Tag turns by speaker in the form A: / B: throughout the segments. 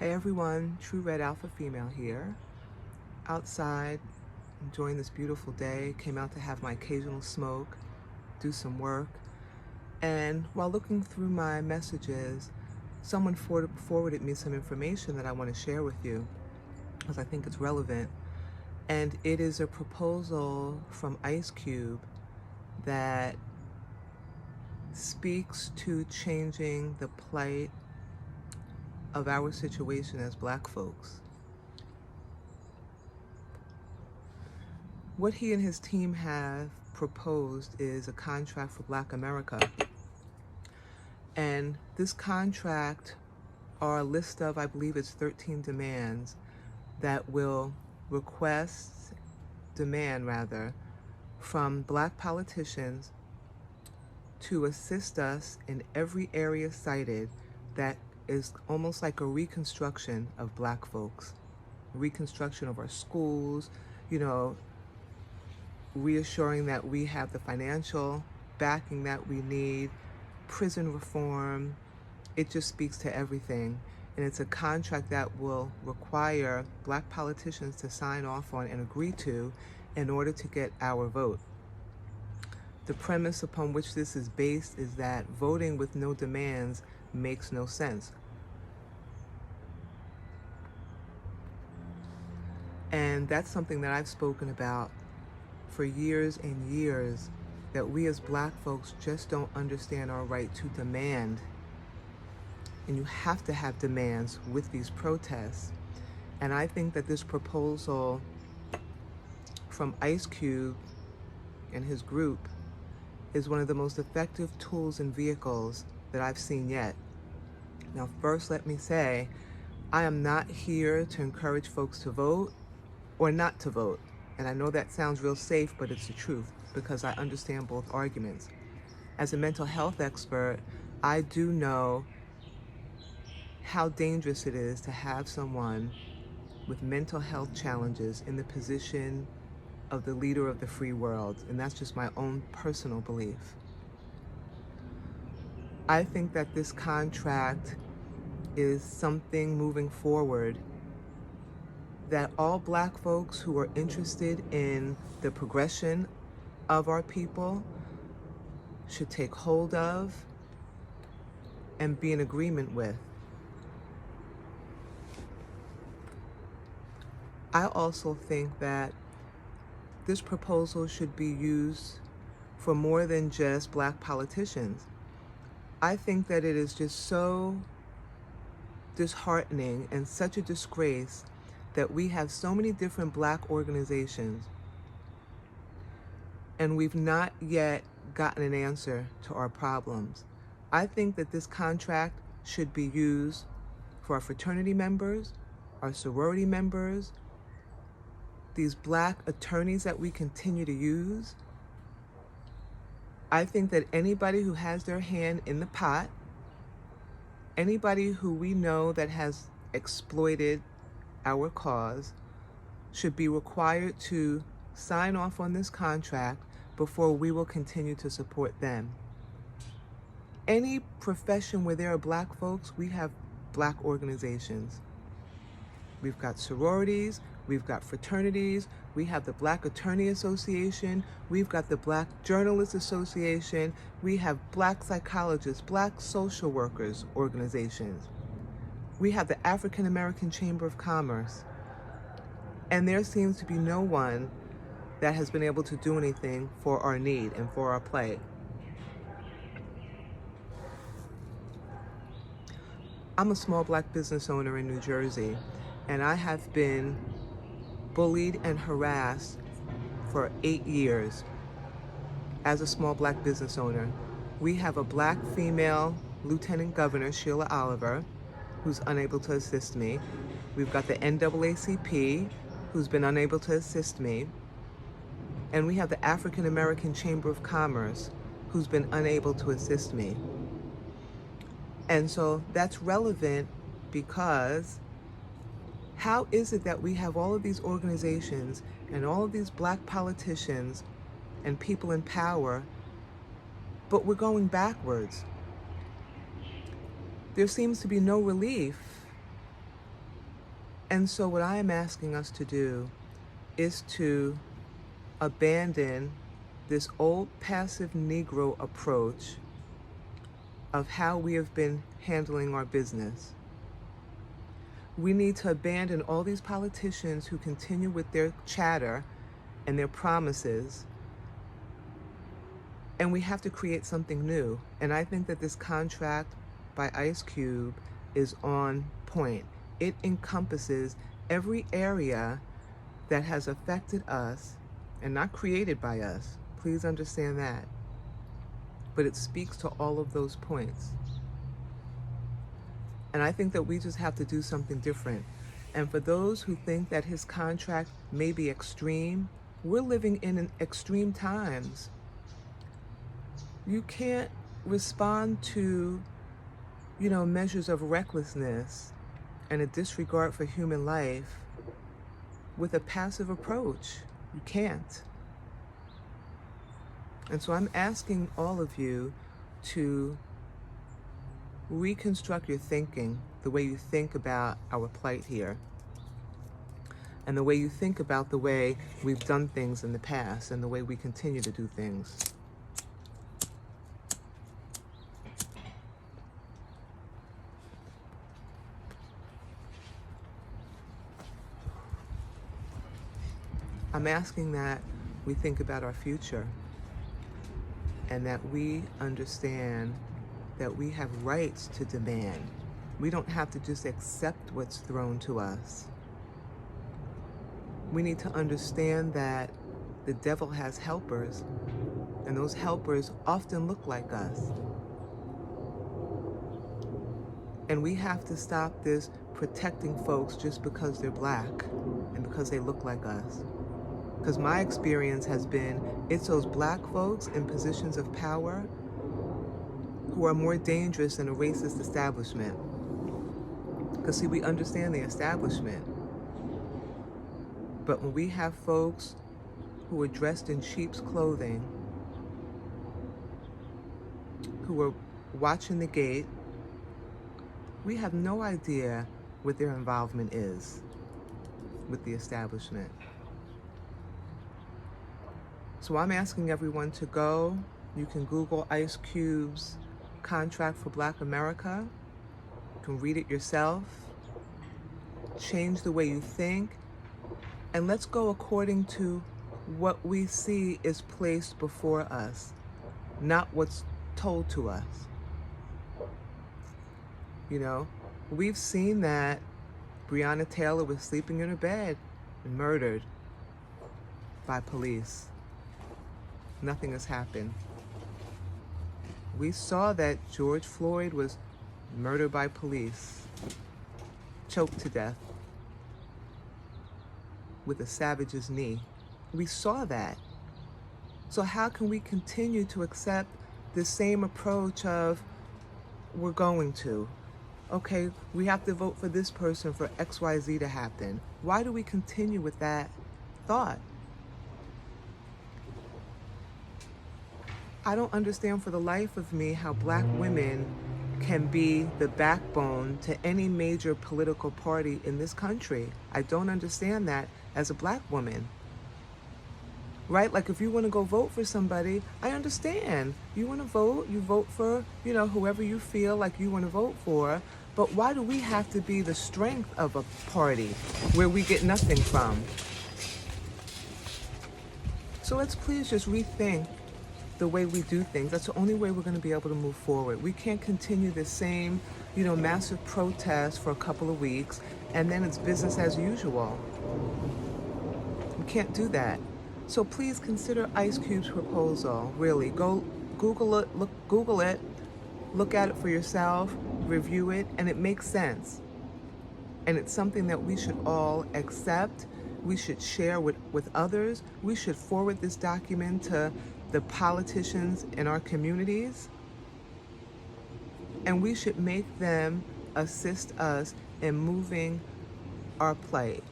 A: Hey everyone, True Red Alpha Female here. Outside, enjoying this beautiful day. Came out to have my occasional smoke, do some work. And while looking through my messages, someone forwarded me some information that I want to share with you because I think it's relevant. And it is a proposal from Ice Cube that speaks to changing the plight of our situation as Black folks. What he and his team have proposed is a contract for Black America. And this contract are a list of, I believe it's 13 demands that will demand from Black politicians to assist us in every area cited that is almost like a reconstruction of Black folks, reconstruction of our schools, reassuring that we have the financial backing that we need, prison reform. It just speaks to everything. And it's a contract that will require Black politicians to sign off on and agree to in order to get our vote. The premise upon which this is based is that voting with no demands makes no sense. And that's something that I've spoken about for years and years, that we as Black folks just don't understand our right to demand. And you have to have demands with these protests. And I think that this proposal from Ice Cube and his group is one of the most effective tools and vehicles that I've seen yet. Now, first, let me say, I am not here to encourage folks to vote or not to vote. And I know that sounds real safe, but it's the truth because I understand both arguments. As a mental health expert, I do know how dangerous it is to have someone with mental health challenges in the position of the leader of the free world. And that's just my own personal belief. I think that this contract is something moving forward that all Black folks who are interested in the progression of our people should take hold of and be in agreement with. I also think that this proposal should be used for more than just Black politicians. I think that it is just so disheartening and such a disgrace that we have so many different Black organizations and we've not yet gotten an answer to our problems. I think that this contract should be used for our fraternity members, our sorority members, these Black attorneys that we continue to use. I think that anybody who has their hand in the pot, anybody who we know that has exploited our cause, should be required to sign off on this contract before we will continue to support them. Any profession where there are Black folks, we have Black organizations. We've got sororities, we've got fraternities, we have the Black Attorney Association, we've got the Black Journalists Association, we have Black psychologists, Black social workers organizations. We have the African American Chamber of Commerce. And there seems to be no one that has been able to do anything for our need and for our plight. I'm a small Black business owner in New Jersey, and I have been bullied and harassed for 8 years as a small Black business owner. We have a Black female Lieutenant Governor, Sheila Oliver, who's unable to assist me. We've got the NAACP, who's been unable to assist me. And we have the African American Chamber of Commerce, who's been unable to assist me. And so that's relevant because how is it that we have all of these organizations and all of these Black politicians and people in power, but we're going backwards? There seems to be no relief And so what I am asking us to do is to abandon this old passive Negro approach of how we have been handling our business. We need to abandon all these politicians who continue with their chatter and their promises, and we have to create something new. And I think that this contract by Ice Cube is on point. It encompasses every area that has affected us and not created by us. Please understand that. But it speaks to all of those points. And I think that we just have to do something different. And for those who think that his contract may be extreme, we're living in extreme times. You can't respond to, measures of recklessness and a disregard for human life with a passive approach. You can't. And so I'm asking all of you to reconstruct your thinking, the way you think about our plight here, and the way you think about the way we've done things in the past and the way we continue to do things. I'm asking that we think about our future and that we understand that we have rights to demand. We don't have to just accept what's thrown to us. We need to understand that the devil has helpers, and those helpers often look like us. And we have to stop this protecting folks just because they're black and because they look like us. Because my experience has been, it's those black folks in positions of power who are more dangerous than a racist establishment. Because see, we understand the establishment. But when we have folks who are dressed in sheep's clothing, who are watching the gate, we have no idea what their involvement is with the establishment. So I'm asking everyone to go. You can Google Ice Cube's Contract for Black America. You can read it yourself. Change the way you think. And let's go according to what we see is placed before us, not what's told to us. We've seen that Breonna Taylor was sleeping in her bed and murdered by police. Nothing has happened. We saw that George Floyd was murdered by police, choked to death with a savage's knee. We saw that. So how can we continue to accept the same approach of, we're going to, okay, we have to vote for this person for XYZ to happen? Why do we continue with that thought? I don't understand for the life of me how black women can be the backbone to any major political party in this country. I don't understand that as a black woman. Right? Like if you want to go vote for somebody, I understand. You want to vote, you vote for, whoever you feel like you want to vote for. But why do we have to be the strength of a party where we get nothing from? So let's please just rethink the way we do things. That's the only way we're going to be able to move forward. We can't continue the same, massive protest for a couple of weeks and then it's business as usual. We can't do that. So please consider Ice Cube's proposal. Really, go Google it, look at it for yourself, review it, and it makes sense. And it's something that we should all accept. We should share with others. We should forward this document to the politicians in our communities, and we should make them assist us in moving our plight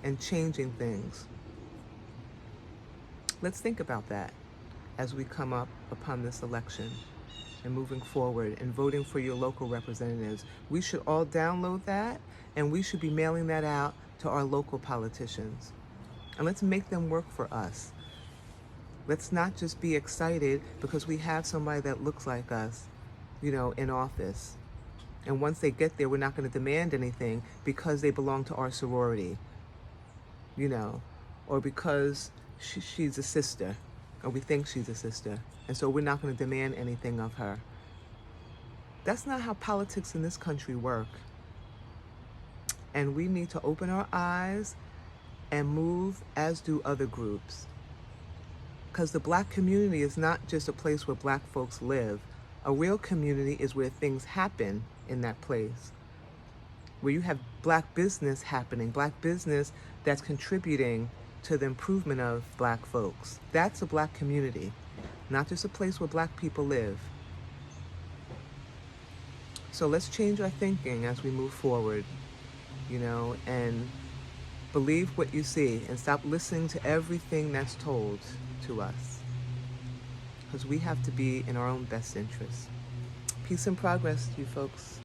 A: and changing things. Let's think about that as we come up upon this election. and moving forward and voting for your local representatives. We should all download that, and we should be mailing that out to our local politicians. And let's make them work for us. Let's not just be excited because we have somebody that looks like us, in office. And once they get there, we're not going to demand anything because they belong to our sorority, or because she's a sister, or we think she's a sister. And so we're not going to demand anything of her. That's not how politics in this country work. And we need to open our eyes and move as do other groups. Because the Black community is not just a place where Black folks live. A real community is where things happen in that place. Where you have Black business happening, Black business that's contributing to the improvement of Black folks. That's a Black community, not just a place where Black people live. So let's change our thinking as we move forward, and believe what you see and stop listening to everything that's told to us. Because we have to be in our own best interest. Peace and progress, you folks.